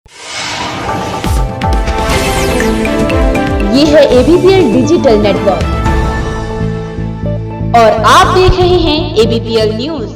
ये है ABPL digital network और आप देख रहे हैं ABPL न्यूज।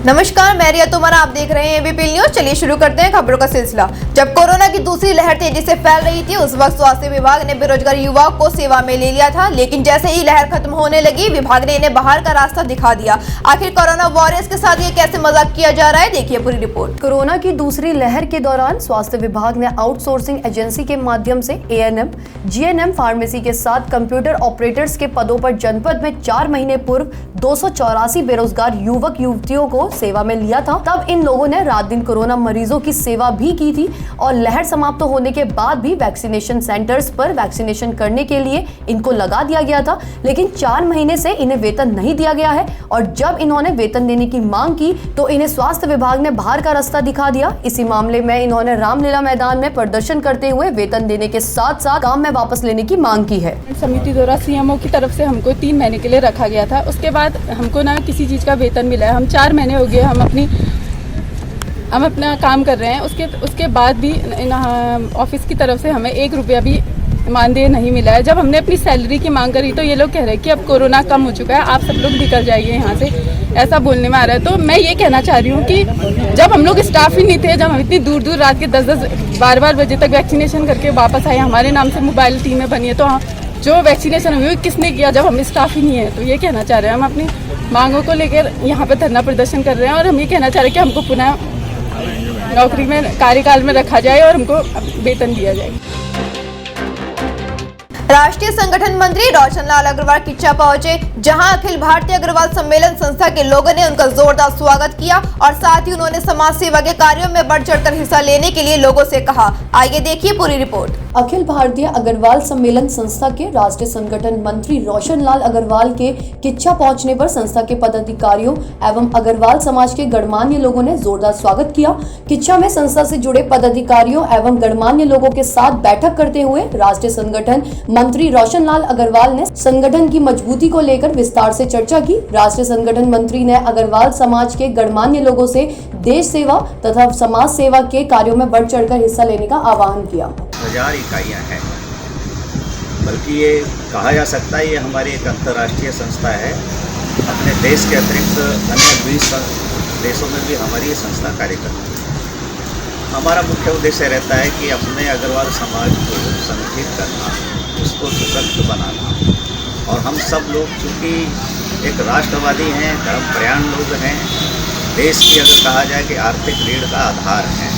नमस्कार, मैं रिया तोमर, आप देख रहे हैं ABPL न्यूज। चलिए शुरू करते हैं खबरों का सिलसिला। जब कोरोना की दूसरी लहर तेजी से फैल रही थी, उस वक्त स्वास्थ्य विभाग ने बेरोजगार युवाओं को सेवा में ले लिया था, लेकिन जैसे ही लहर खत्म होने लगी, विभाग ने इन्हें बाहर का रास्ता दिखा दिया। आखिर कोरोना वॉरियर्स के साथ ये कैसे मजाक किया जा रहा है, देखिए पूरी रिपोर्ट। कोरोना की दूसरी लहर के दौरान स्वास्थ्य विभाग ने आउटसोर्सिंग एजेंसी के माध्यम से ANM, GNM फार्मेसी के साथ कंप्यूटर ऑपरेटर्स के पदों पर जनपद में 4 महीने पूर्व 284 बेरोजगार युवक युवतियों को सेवा में लिया था। तब इन लोगों ने रात दिन कोरोना मरीजों की सेवा भी की थी और लहर समाप्त होने के बाद भी वैक्सीनेशन सेंटर्स पर वैक्सीनेशन करने के लिए इनको लगा दिया गया था, लेकिन 4 महीने से इन्हें वेतन नहीं दिया गया है। और जब इन्होंने वेतन देने की मांग की तो इन्हें स्वास्थ्य विभाग ने बाहर का रास्ता दिखा दिया। इसी मामले में इन्होंने रामलीला मैदान में प्रदर्शन करते हुए वेतन देने के साथ साथ काम में वापस लेने की मांग की है। समिति द्वारा CMO की तरफ से हमको 3 महीने के लिए रखा गया था। उसके बाद हमको ना किसी चीज़ का वेतन मिला है। हम 4 महीने हो गए हम अपना काम कर रहे हैं। उसके बाद भी ऑफिस की तरफ से हमें 1 रुपया भी मानदेय नहीं मिला है। जब हमने अपनी सैलरी की मांग करी तो ये लोग कह रहे हैं कि अब कोरोना कम हो चुका है, आप सब लोग निकल जाइए यहाँ से, ऐसा बोलने में आ रहा है। तो मैं ये कहना चाह रही हूँ कि जब हम लोग स्टाफ ही नहीं थे, जब हम इतनी दूर दूर रात के 10-10, 12-12 बजे तक वैक्सीनेशन करके वापस आए, हमारे नाम से मोबाइल टीमें बनी है, तो जो वैक्सीनेशन हुई किसने किया जब हम स्टाफ ही नहीं है। तो ये कहना चाह रहे हैं, हम अपनी मांगों को लेकर यहाँ पर धरना प्रदर्शन कर रहे हैं और हम ये कहना चाह रहे हैं कि हमको पुनः नौकरी में कार्यकाल में रखा जाए और हमको वेतन दिया जाए। राष्ट्रीय संगठन मंत्री रोशन लाल अग्रवाल किच्चा पहुंचे, जहां अखिल भारतीय अग्रवाल सम्मेलन संस्था के लोगों ने उनका जोरदार स्वागत किया और साथ ही उन्होंने समाज सेवा के कार्यों में बढ़ चढ़कर हिस्सा लेने के लिए लोगों से कहा। आइए देखिए पूरी रिपोर्ट। अखिल भारतीय अग्रवाल सम्मेलन संस्था के राष्ट्रीय संगठन मंत्री रोशन लाल अग्रवाल के किच्चा पहुंचने पर संस्था के पदाधिकारियों एवं अग्रवाल समाज के गणमान्य लोगों ने जोरदार स्वागत किया। किच्चा में संस्था से जुड़े पदाधिकारियों एवं गणमान्य लोगों के साथ बैठक करते हुए राष्ट्रीय संगठन मंत्री रोशन लाल अग्रवाल ने संगठन की मजबूती को लेकर विस्तार से चर्चा की। राष्ट्रीय संगठन मंत्री ने अग्रवाल समाज के गणमान्य लोगों से देश सेवा तथा समाज सेवा के कार्यों में बढ़ चढ़कर हिस्सा लेने का आह्वान किया। 1000 इकाइयाँ हैं, बल्कि ये कहा जा सकता है ये हमारी एक अंतर्राष्ट्रीय संस्था है। अपने देश के अतिरिक्त अन्य 20 देशों में भी हमारी ये संस्था कार्य करती है। हमारा मुख्य उद्देश्य रहता है कि अपने अग्रवाल समाज को संगठित करना, उसको सशक्त बनाना। और हम सब लोग चूँकि एक राष्ट्रवादी हैं, धर्मपरायण लोग हैं, देश की अगर कहा जाए कि आर्थिक रीढ़ का आधार है।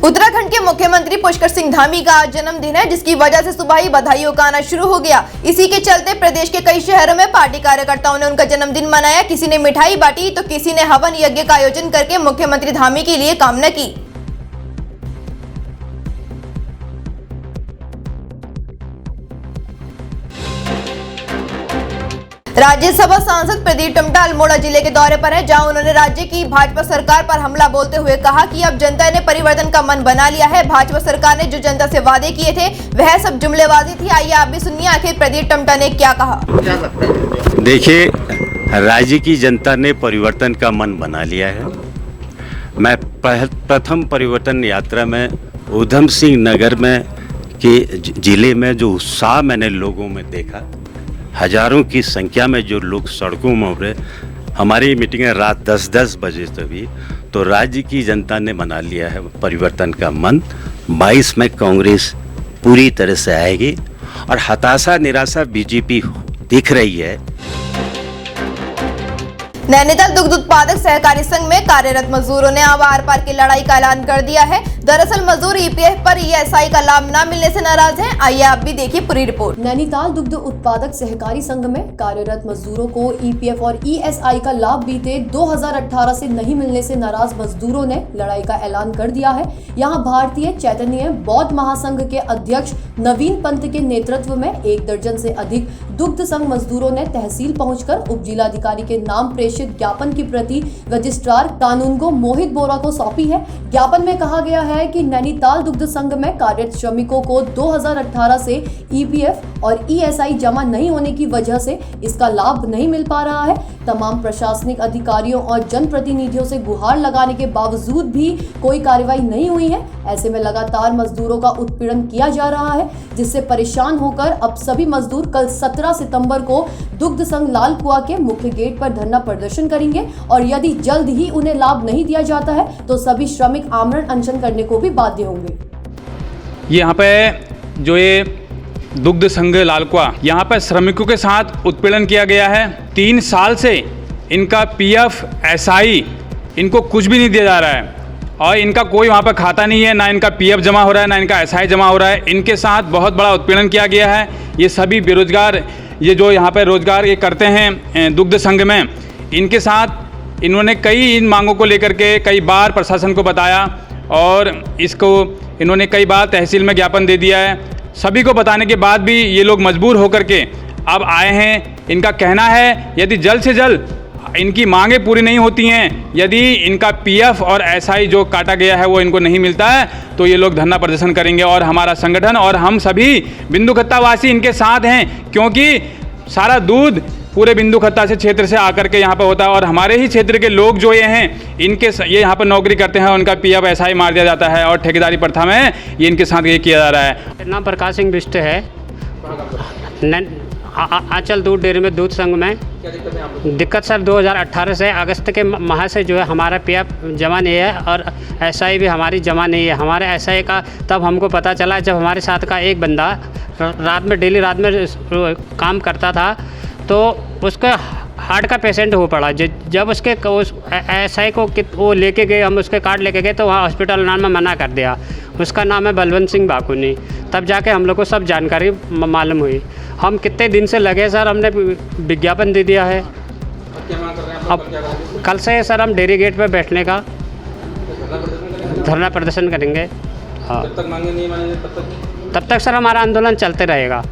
उत्तराखंड के मुख्यमंत्री पुष्कर सिंह धामी का आज जन्मदिन है, जिसकी वजह से सुबह ही बधाइयों का आना शुरू हो गया। इसी के चलते प्रदेश के कई शहरों में पार्टी कार्यकर्ताओं ने उनका जन्मदिन मनाया। किसी ने मिठाई बांटी तो किसी ने हवन यज्ञ का आयोजन करके मुख्यमंत्री धामी के लिए कामना की। राज्यसभा सांसद प्रदीप टमटा अल्मोड़ा जिले के दौरे पर है, जहां उन्होंने राज्य की भाजपा सरकार पर हमला बोलते हुए कहा कि अब जनता ने परिवर्तन का मन बना लिया है। भाजपा सरकार ने जो जनता से वादे किए थे वह सब जुमलेबाजी थी। आइए आप भी सुनिए आखिर प्रदीप टमटा ने क्या कहा। देखिए, राज्य की जनता ने परिवर्तन का मन बना लिया है। मैं प्रथम परिवर्तन यात्रा में उधम सिंह नगर में के जिले में जो उत्साह मैंने लोगों में देखा, हजारों की संख्या में जो लोग सड़कों में उतरे, हमारी मीटिंगें रात 10-10 बजे तभी, तो राज्य की जनता ने बना लिया है परिवर्तन का मन। 22 में कांग्रेस पूरी तरह से आएगी और हताशा निराशा बीजेपी दिख रही है। नैनीताल दुग्ध उत्पादक सहकारी संघ में कार्यरत मजदूरों ने अब आर पार की लड़ाई का ऐलान कर दिया है। दरअसल मजदूर EPF पर ESI का लाभ न मिलने से नाराज हैं। आइए आप भी देखिए पूरी रिपोर्ट। नैनीताल दुग्ध उत्पादक सहकारी संघ में कार्यरत मजदूरों को EPF और ESI का लाभ बीते 2018 से नहीं मिलने से नाराज मजदूरों ने लड़ाई का ऐलान कर दिया है। यहाँ भारतीय चैतन्य बौद्ध महासंघ के अध्यक्ष नवीन पंत के नेतृत्व में 1 दर्जन से अधिक दुग्ध संघ मजदूरों ने तहसील पहुंचकर उप जिलाधिकारी के नाम प्रेषित ज्ञापन की प्रति रजिस्ट्रार कानूनगो मोहित बोरा को सौंपी है। ज्ञापन में कहा गया है कि नैनीताल दुग्ध संघ में कार्यरत श्रमिकों को 2018 से EPF और ESI जमा नहीं होने की वजह से इसका लाभ नहीं मिल पा रहा है। तमाम प्रशासनिक अधिकारियों और जनप्रतिनिधियों से गुहार लगाने के बावजूद भी कोई कार्रवाई नहीं हुई है। ऐसे में लगातार मजदूरों का उत्पीड़न किया जा रहा है, जिससे परेशान होकर अब सभी मजदूर कल 17 सितंबर को दुग्ध संघ लाल कुआं के मुख्य गेट पर धरना प्रदर्शन करेंगे और यदि जल्द ही उन्हें लाभ नहीं दिया जाता है तो सभी श्रमिक आमरण अनशन करने को भी बाध्य होंगे। यहाँ पे जो ये दुग्ध संघ लाल कुआं, यहाँ पर श्रमिकों के साथ उत्पीड़न किया गया है। 3 साल से इनका PF SI इनको कुछ भी नहीं दिया जा रहा है और इनका कोई वहाँ पर खाता नहीं है, ना इनका PF जमा हो रहा है, ना इनका SI जमा हो रहा है। इनके साथ बहुत बड़ा उत्पीड़न किया गया है। ये सभी बेरोजगार, ये जो यहाँ पर रोजगार ये करते हैं दुग्ध संघ में, इनके साथ इन्होंने कई इन मांगों को लेकर के कई बार प्रशासन को बताया और इसको इन्होंने कई बार तहसील में ज्ञापन दे दिया है। सभी को बताने के बाद भी ये लोग मजबूर होकर के अब आए हैं। इनका कहना है यदि जल्द से जल्द इनकी मांगें पूरी नहीं होती हैं, यदि इनका PF और SI जो काटा गया है वो इनको नहीं मिलता है तो ये लोग धरना प्रदर्शन करेंगे और हमारा संगठन और हम सभी बिंदु खत्ता वासी इनके साथ हैं, क्योंकि सारा दूध पूरे बिंदु खत्ता से क्षेत्र से आकर के यहाँ पर होता है और हमारे ही क्षेत्र के लोग जो ये हैं ये यहाँ पर नौकरी करते हैं, उनका PF SI मार दिया जाता है और ठेकेदारी प्रथा में ये इनके साथ ये किया जा रहा है। मेरा नाम प्रकाश सिंह बिष्ट है। आंचल दूध डेयरी में दूध संघ में दिक्कत सर 2018 से अगस्त के माह से जो है हमारा PF जमा नहीं है और SI भी हमारी जमा नहीं है। हमारे SI का तब हमको पता चला जब हमारे साथ का एक बंदा डेली रात में काम करता था तो उसका हार्ट का पेशेंट हो पड़ा। जब उसके उस SI को वो लेके गए, हम उसके कार्ड लेके गए तो वहाँ हॉस्पिटल नाम में मना कर दिया। उसका नाम है बलवंत सिंह बाकुनी। तब जाके हम लोग को सब जानकारी मालूम हुई। हम कितने दिन से लगे सर, हमने विज्ञापन दे दिया है। अब कल से सर हम डेयरी गेट पर बैठने का धरना प्रदर्शन करेंगे। हाँ, तब तक सर हमारा आंदोलन चलते रहेगा।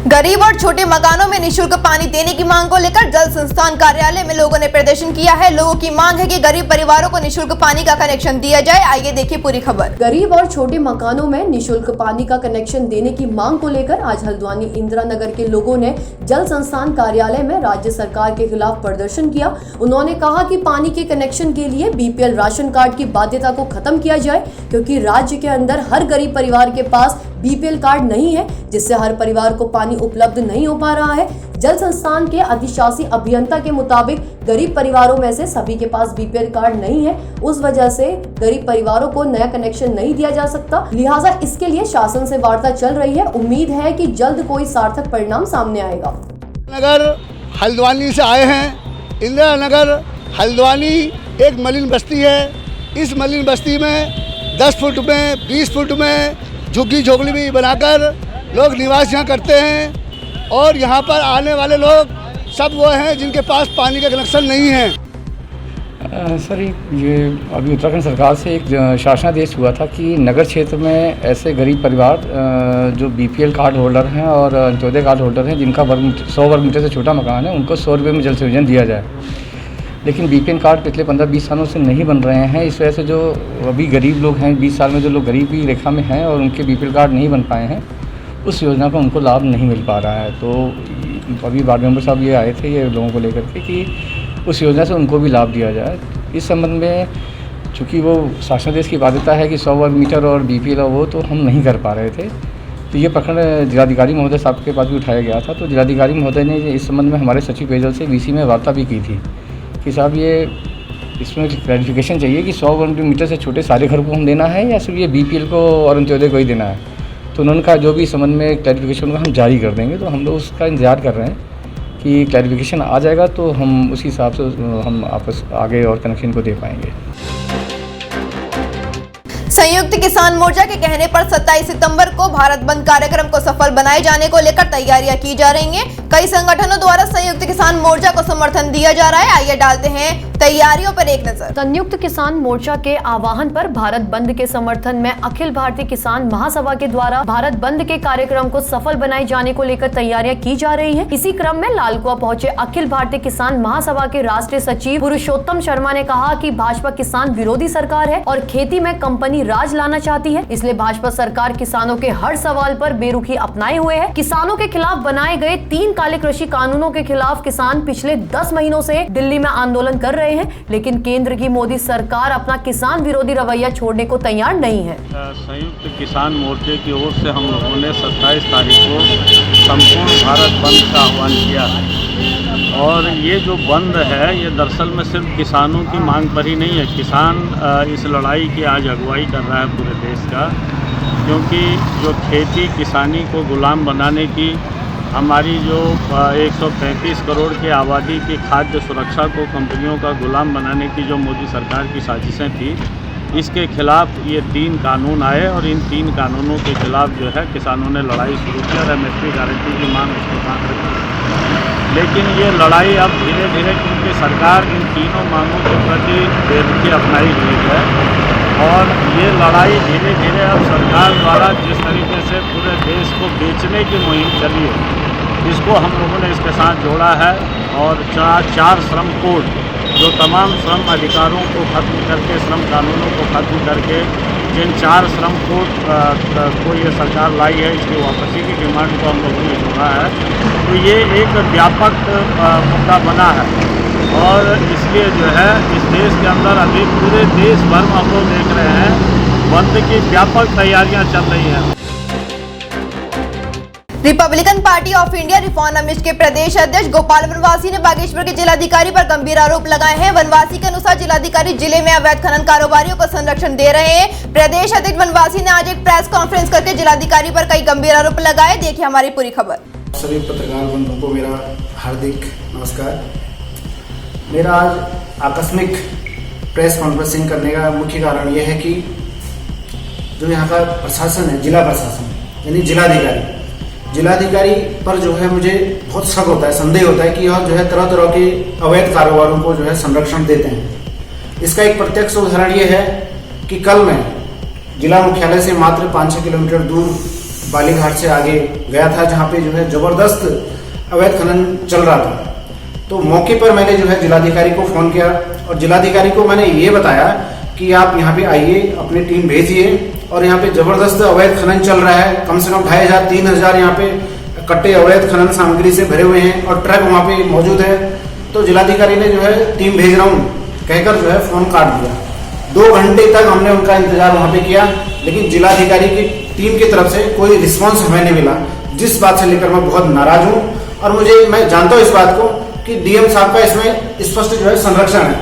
गरीब और छोटे मकानों में निःशुल्क पानी देने की मांग को लेकर जल संस्थान कार्यालय में लोगों ने प्रदर्शन किया है। लोगों की मांग है कि गरीब परिवारों को निःशुल्क पानी का कनेक्शन दिया जाए। आइए देखिए पूरी खबर। गरीब और छोटे मकानों में निःशुल्क पानी का कनेक्शन देने की मांग को लेकर आज हल्द्वानी इंदिरा नगर के लोगों ने जल संस्थान कार्यालय में राज्य सरकार के खिलाफ प्रदर्शन किया। उन्होंने कहा कि पानी के कनेक्शन के लिए BPL राशन कार्ड की बाध्यता को खत्म किया जाए, क्योंकि राज्य के अंदर हर गरीब परिवार के पास BPL कार्ड नहीं है, जिससे हर परिवार को पानी उपलब्ध नहीं हो पा रहा है। जल संस्थान के अधिशासी अभियंता के मुताबिक गरीब परिवारों में से सभी के पास BPL कार्ड नहीं है, उस वजह से गरीब परिवारों को नया कनेक्शन नहीं दिया जा सकता। लिहाजा इसके लिए शासन से वार्ता चल रही है। उम्मीद है कि जल्द कोई सार्थक परिणाम सामने आएगा। नगर हल्द्वानी से आए हैं। इंदिरा नगर हल्द्वानी एक मलिन बस्ती है। इस मलिन बस्ती में 10 फुट में 20 फुट में झुग्गी झोपड़ी भी बनाकर लोग निवास यहाँ करते हैं और यहाँ पर आने वाले लोग सब वो हैं जिनके पास पानी का कनेक्शन नहीं है। सर ये अभी उत्तराखंड सरकार से एक शासनादेश हुआ था कि नगर क्षेत्र में ऐसे गरीब परिवार जो BPL कार्ड होल्डर हैं और अंत्योदय कार्ड होल्डर हैं जिनका 100 वर्ग मीटर से छोटा मकान है, उनको 100 रुपये में जल संयोजन दिया जाए। लेकिन BPL कार्ड पिछले 15-20 सालों से नहीं बन रहे हैं। इस वजह से जो अभी गरीब लोग हैं, 20 साल में जो लोग गरीबी रेखा में हैं और उनके BPL कार्ड नहीं बन पाए हैं, उस योजना का उनको लाभ नहीं मिल पा रहा है। तो अभी वार्ड मेंबर साहब ये आए थे ये लोगों को लेकर के कि उस योजना से उनको भी लाभ दिया जाए। इस संबंध में चूँकि वो शासनादेश की बाध्यता है कि 100 वर्ग मीटर और BPL वो तो हम नहीं कर पा रहे थे, तो ये प्रकरण जिलाधिकारी महोदय साहब के पास भी उठाया गया था। तो जिलाधिकारी महोदय ने इस संबंध में हमारे सचिव पेयजल से VC में वार्ता भी की थी कि साहब ये इसमें क्लैरिफिकेशन चाहिए कि 100 वर्ग मीटर से छोटे सारे घर को हम देना है या सिर्फ ये BPL को और अंत्योदय को ही देना है। तो उन्होंने कहा जो भी इस संबंध में क्लैरिफिकेशन हम जारी कर देंगे। तो हम लोग उसका इंतजार कर रहे हैं कि क्लैरिफिकेशन आ जाएगा तो हम उसी हिसाब से हम आपस आगे और कनेक्शन को दे पाएंगे। संयुक्त किसान मोर्चा के कहने पर 27 सितंबर को भारत बंद कार्यक्रम को सफल बनाए जाने को लेकर तैयारियां की जा रही हैं। कई संगठनों द्वारा संयुक्त किसान मोर्चा को समर्थन दिया जा रहा है। आइए डालते हैं तैयारियों पर एक नजर। संयुक्त किसान मोर्चा के आह्वान पर भारत बंद के समर्थन में अखिल भारतीय किसान महासभा के द्वारा भारत बंद के कार्यक्रम को सफल बनाए जाने को लेकर तैयारियां की जा रही हैं। इसी क्रम में लालकुआ पहुंचे अखिल भारतीय किसान महासभा के राष्ट्रीय सचिव पुरुषोत्तम शर्मा ने कहा कि भाजपा किसान विरोधी सरकार है और खेती में कंपनी राज लाना चाहती है, इसलिए भाजपा सरकार किसानों के हर सवाल पर बेरुखी अपनाए हुए है। किसानों के खिलाफ बनाए गए 3 काले कृषि कानूनों के खिलाफ किसान पिछले 10 महीनों से दिल्ली में आंदोलन कर रहे हैं, लेकिन केंद्र की मोदी सरकार अपना किसान विरोधी रवैया छोड़ने को तैयार नहीं है। संयुक्त किसान मोर्चे की ओर से हम लोगों ने 27 तारीख को संपूर्ण भारत बंद का आह्वान किया है और ये जो बंद है ये दरअसल में सिर्फ किसानों की मांग पर ही नहीं है। किसान इस लड़ाई की आज अगुवाई कर रहा है पूरे देश का, क्योंकि जो खेती किसानी को गुलाम बनाने की हमारी जो 135 करोड़ की आबादी की खाद्य सुरक्षा को कंपनियों का गुलाम बनाने की जो मोदी सरकार की साजिशें थी, इसके खिलाफ ये 3 कानून आए और इन 3 कानूनों के खिलाफ जो है किसानों ने लड़ाई शुरू की और MSP गारंटी की मांग उसके साथ रखी। लेकिन ये लड़ाई अब धीरे धीरे, क्योंकि सरकार इन तीनों मांगों के प्रति बेरुखी अपनाई हुई है और ये लड़ाई धीरे धीरे अब सरकार द्वारा जिस तरीके से पूरे देश को बेचने की मुहिम चली है, इसको हम लोगों ने इसके साथ जोड़ा है और 4 श्रम कोड जो तमाम श्रम अधिकारों को खत्म करके, श्रम कानूनों को खत्म करके जिन 4 श्रम कोड को ये सरकार लाई है, इसकी वापसी की डिमांड को हम लोगों ने जोड़ा है। तो ये एक व्यापक मुद्दा बना है और इसलिए जो है इस देश के अंदर अभी पूरे देश भर में हम लोग देख रहे हैं बंद की व्यापक तैयारियां चल रही हैं। Republican party of India reformist के प्रदेश अध्यक्ष गोपाल वनवासी ने बागेश्वर के जिलाधिकारी पर गंभीर आरोप लगाए हैं। वनवासी के अनुसार जिलाधिकारी जिले में अवैध खनन कारोबारियों को संरक्षण दे रहे हैं। प्रदेश अध्यक्ष वनवासी ने आज एक प्रेस कॉन्फ्रेंस करके जिलाधिकारी पर कई गंभीर आरोप लगाए। देखिए हमारी पूरी खबर। सभी पत्रकार बंधुओं को मेरा हार्दिक नमस्कार। मेरा आज आकस्मिक प्रेस कॉन्फ्रेंसिंग करने का मुख्य कारण यह है कि जो यहाँ का प्रशासन है, जिला प्रशासन यानी जिलाधिकारी पर जो है मुझे बहुत शक होता है, संदेह होता है कि यह जो है तरह तरह के अवैध कारोबारों को जो है संरक्षण देते हैं। इसका एक प्रत्यक्ष उदाहरण ये है कि कल मैं जिला मुख्यालय से मात्र 5-6 किलोमीटर दूर बालीघाट से आगे गया था, जहाँ पे जो है जबरदस्त अवैध खनन चल रहा था। तो मौके पर मैंने जो है जिलाधिकारी को फ़ोन किया और जिलाधिकारी को मैंने ये बताया कि आप यहाँ पे आइए, अपनी टीम भेजिए और यहाँ पे जबरदस्त अवैध खनन चल रहा है। कम से कम 2500-3000 यहाँ पे कट्टे अवैध खनन सामग्री से भरे हुए हैं और ट्रक वहाँ पे मौजूद है। तो जिलाधिकारी ने जो है टीम भेज रहा हूँ कहकर जो है फ़ोन काट दिया। 2 घंटे तक हमने उनका इंतजार वहाँ पे किया, लेकिन जिलाधिकारी की टीम की तरफ से कोई रिस्पॉन्स हमें नहीं मिला, जिस बात से लेकर मैं बहुत नाराज हूँ। और मैं जानता हूँ इस बात को कि डीएम साहब का इसमें स्पष्ट जो है संरक्षण है,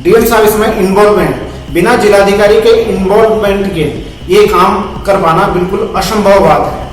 डीएम साहब इसमें इन्वॉल्व हैं। बिना जिलाधिकारी के इन्वॉल्वमेंट के ये काम कर पाना बिल्कुल असंभव बात है।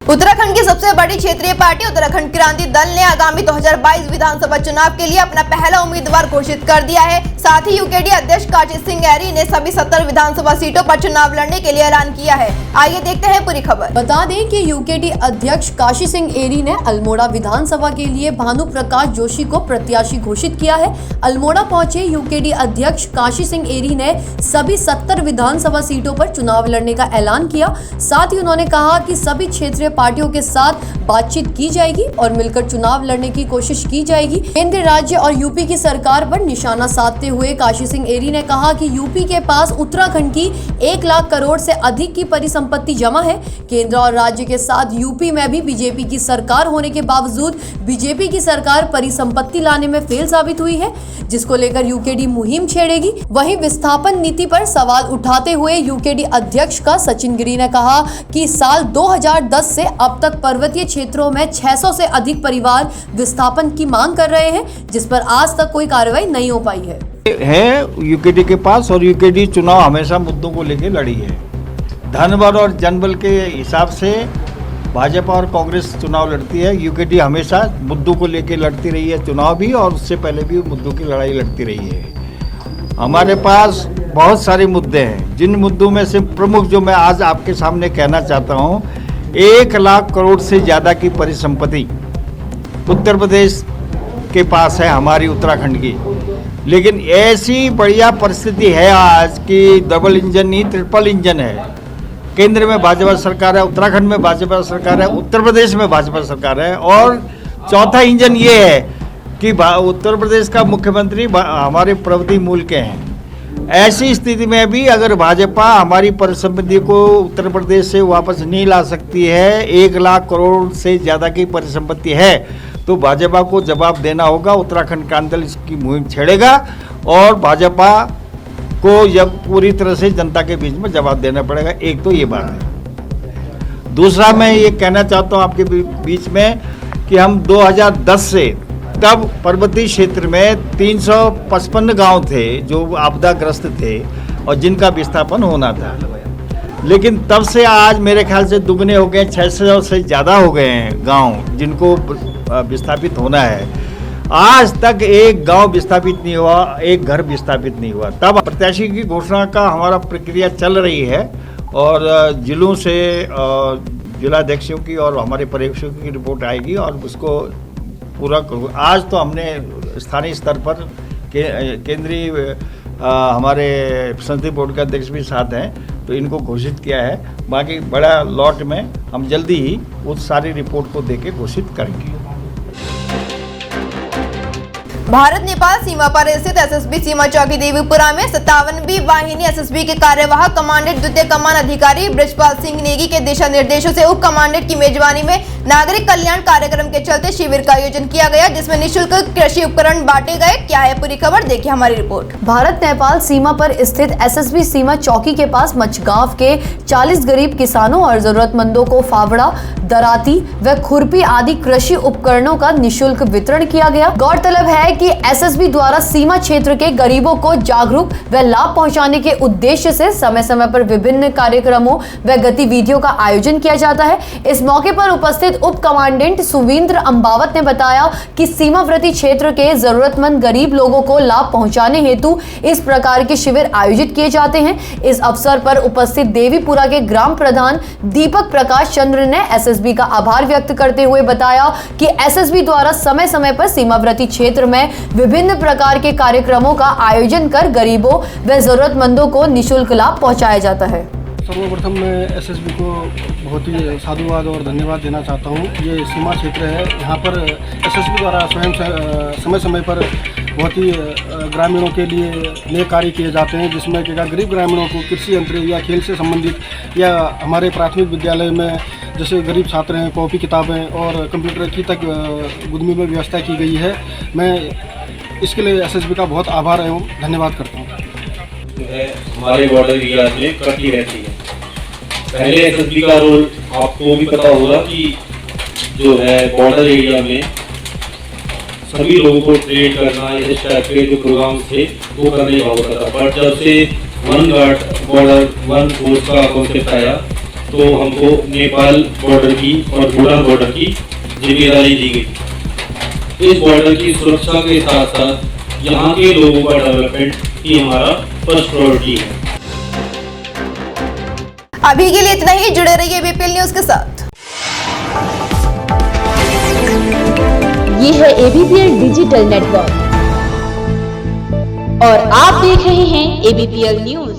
उत्तराखंड की सबसे बड़ी क्षेत्रीय पार्टी उत्तराखंड क्रांति दल ने आगामी 2022 विधानसभा चुनाव के लिए अपना पहला उम्मीदवार घोषित कर दिया है। साथ ही यूकेडी अध्यक्ष काशी सिंह ऐरी ने सभी 70 विधानसभा सीटों पर चुनाव लड़ने के लिए ऐलान किया है। आइए देखते हैं पूरी खबर। बता दें कि यूकेडी अध्यक्ष काशी सिंह ऐरी ने अल्मोड़ा विधानसभा के लिए भानु प्रकाश जोशी को प्रत्याशी घोषित किया है। अल्मोड़ा पहुंचे यूकेडी अध्यक्ष काशी सिंह ऐरी ने सभी 70 विधानसभा सीटों पर चुनाव लड़ने का ऐलान किया। साथ ही उन्होंने कहा कि सभी क्षेत्रीय पार्टियों के साथ बातचीत की जाएगी और मिलकर चुनाव लड़ने की कोशिश की जाएगी। केंद्र, राज्य और यूपी की सरकार पर निशाना साधते हुए काशी सिंह ऐरी ने कहा कि यूपी के पास उत्तराखंड की 1 लाख करोड़ से अधिक की परिसंपत्ति जमा है। केंद्र और राज्य के साथ यूपी में भी बीजेपी की सरकार होने के बावजूद बीजेपी की सरकार परिसंपत्ति लाने में फेल साबित हुई है, जिसको लेकर यूकेडी मुहिम छेड़ेगी। वहीं विस्थापन नीति पर सवाल उठाते हुए यूकेडी अध्यक्ष का सचिन गिरी ने कहा कि साल 2010 से अब तक पर्वतीय क्षेत्रों में 600 से अधिक परिवार विस्थापन की मांग कर रहे हैं, जिस पर आज तक कोई कार्रवाई नहीं हो पाई है यूकेडी के पास। और यूकेडी चुनाव हमेशा मुद्दों को लेकर लड़ी है। धनबल और जनबल के हिसाब से भाजपा और कांग्रेस चुनाव लड़ती है। यूकेडी हमेशा मुद्दों को लेकर लड़ती रही है, चुनाव भी और उससे पहले भी मुद्दों की लड़ाई लड़ती रही है। हमारे पास बहुत सारे मुद्दे हैं, जिन मुद्दों में से प्रमुख जो मैं आज आपके सामने कहना चाहता हूँ, 1 लाख करोड़ से ज़्यादा की परिसंपत्ति उत्तर प्रदेश के पास है हमारी उत्तराखंड की। लेकिन ऐसी बढ़िया परिस्थिति है आज कि डबल इंजन नहीं ट्रिपल इंजन है। केंद्र में भाजपा सरकार है, उत्तराखंड में भाजपा सरकार है, उत्तर प्रदेश में भाजपा सरकार है, और चौथा इंजन ये है कि उत्तर प्रदेश का मुख्यमंत्री हमारे प्रवृत्ति मूल के हैं। ऐसी स्थिति में भी अगर भाजपा हमारी परिसंपत्ति को उत्तर प्रदेश से वापस नहीं ला सकती है, 1 लाख करोड़ से ज़्यादा की परिसंपत्ति है, तो भाजपा को जवाब देना होगा। उत्तराखंड का आंदोलन इसकी मुहिम छेड़ेगा और भाजपा को जब पूरी तरह से जनता के बीच में जवाब देना पड़ेगा। एक तो ये बात है। दूसरा मैं ये कहना चाहता हूँ आपके बीच में कि हम 2010 से तब पर्वतीय क्षेत्र में 355 गांव थे जो आपदाग्रस्त थे और जिनका विस्थापन होना था। लेकिन तब से आज मेरे ख्याल से दुगने हो गए, 600 से ज़्यादा हो गए हैं गांव जिनको विस्थापित होना है। आज तक एक गांव विस्थापित नहीं हुआ, एक घर विस्थापित नहीं हुआ। तब प्रत्याशी की घोषणा का हमारा प्रक्रिया चल रही है और जिलों से जिलाध्यक्षों की और हमारे पर्यवेक्षकों की रिपोर्ट आएगी और उसको पूरा आज तो हमने स्थानीय स्तर पर केंद्रीय हमारे संसदीय बोर्ड के अध्यक्ष भी साथ हैं, तो इनको घोषित किया है। बाकी बड़ा लॉट में हम जल्दी ही उस सारी रिपोर्ट को देके घोषित करेंगे। भारत नेपाल सीमा पर स्थित एसएसबी सीमा चौकी देवीपुरा में 57वीं वाहिनी एसएसबी के कार्यवाहक कमांडेंट द्वितीय कमान अधिकारी ब्रजपाल सिंह नेगी के दिशा निर्देशों से उप कमांडेंट की मेजबानी में नागरिक कल्याण कार्यक्रम के चलते शिविर का आयोजन किया गया, जिसमें निःशुल्क कृषि उपकरण बांटे गए। क्या है पूरी खबर, देखिए हमारी रिपोर्ट। भारत नेपाल सीमा पर स्थित एसएसबी सीमा चौकी के पास मचगांव के 40 गरीब किसानों और जरूरतमंदों को फावड़ा, दराती व खुरपी आदि कृषि उपकरणों का निःशुल्क वितरण किया गया। गौरतलब है कि एसएसबी द्वारा सीमा क्षेत्र के गरीबों को जागरूक व लाभ पहुंचाने के उद्देश्य से समय समय पर विभिन्न कार्यक्रमों व गतिविधियों का आयोजन किया जाता है। इस मौके पर उपस्थित उप कमांडेंट सुविंद्र अम्बावत ने बताया कि सीमावर्ती क्षेत्र के जरूरतमंद गरीब लोगों को लाभ पहुंचाने हेतु इस प्रकार के शिविर आयोजित किए जाते हैं। इस अवसर पर उपस्थित देवीपुरा के ग्राम प्रधान दीपक प्रकाश चंद्र ने एसएसबी का आभार व्यक्त करते हुए बताया कि एसएसबी द्वारा समय समय पर सीमावर्ती क्षेत्र में विभिन्न प्रकार के कार्यक्रमों का आयोजन कर गरीबों व जरूरतमंदों को निःशुल्क लाभ पहुंचाया जाता है। सर्वप्रथम मैं एसएसबी को बहुत ही साधुवाद और धन्यवाद देना चाहता हूँ। ये सीमा क्षेत्र है, यहाँ पर एसएसबी द्वारा स्वयं समय समय पर बहुत ही ग्रामीणों के लिए नए कार्य किए जाते हैं, जिसमें कि गरीब ग्रामीणों को कृषि यंत्र या खेल से संबंधित या हमारे प्राथमिक विद्यालय में जैसे गरीब छात्र हैं कॉपी किताबें और कंप्यूटर की तक गुदमी में व्यवस्था की गई है। मैं इसके लिए एसएसबी का बहुत आभार एवं धन्यवाद करता हूँ। जो है हमारे बॉर्डर एरिया में करती रहती है। पहले एसएसबी का रोल आपको भी पता होगा कि जो है बॉर्डर एरिया में सभी लोगों को ट्रेन करना, इस टाइप के जो प्रोग्राम थे वो करने का होता था। पर जब से one guard border one force का कॉन्सेप्ट आया तो हमको नेपाल बॉर्डर की और भूटान बॉर्डर की जिम्मेदारी दी गई। इस बॉर्डर की सुरक्षा के साथ साथ यहाँ के लोगों का डेवलपमेंट ही हमारा फर्स्ट प्रायोरिटी है। अभी के लिए इतना ही, जुड़े रहिए एबीपी न्यूज के साथ। ये है एबीपीएल डिजिटल नेटवर्क और आप देख रहे हैं एबीपीएल न्यूज।